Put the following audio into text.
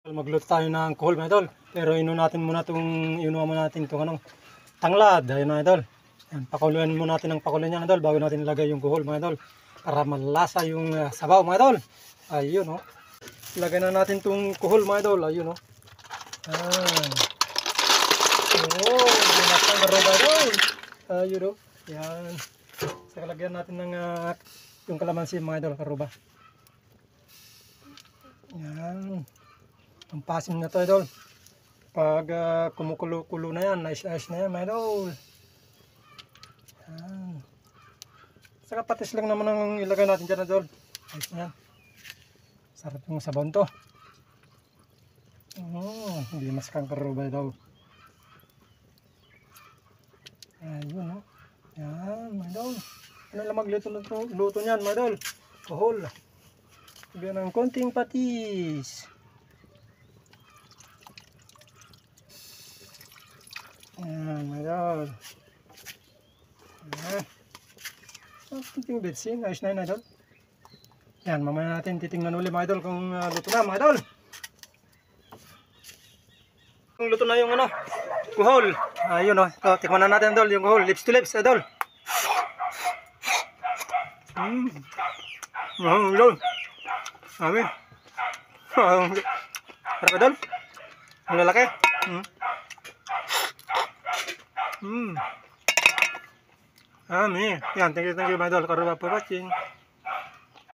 Magluto tayo ng kuhol mga idol. Pero inuwa muna natin itong tanglad. Ayun mga idol. Yan, pakuluan muna natin ng pakuluan yan idol bago natin ilagay yung kuhol mga idol. Para malasa yung sabaw mga idol. Ayun o. Ilagay na natin itong kuhol mga idol. Ayun o. Binasang garo mga idol. Ayun o. Yan. Saka lagyan natin ng yung kalamansi mga idol. Karuba. Yan. Ang pasim na to idol. Pag kumukulo-kulo na yan, nice na yan mga idol. Yan. Saka patis lang naman ang ilagay natin dyan idol. Nice na yan. Sarap yung sabaw to. Hindi mas kangkaruba idol. Ayun o. Yan mga idol. Ano lang magluto niyan mga idol. Kuhol. Lagyan ng konting patis. Ayan, my God. Ayan. Kunting betsin. Ayos na yun, idol. Yan, mamaya natin titingnan ulit, mga idol, kung luto na, mga idol. Kung luto na yung kuhol. Ayun, tikman na natin, idol, yung kuhol. Lips to lips, idol. Idol. Amin. Harap, idol. Ang lalaki. Yan, thank you, my idol. Karuba for watching.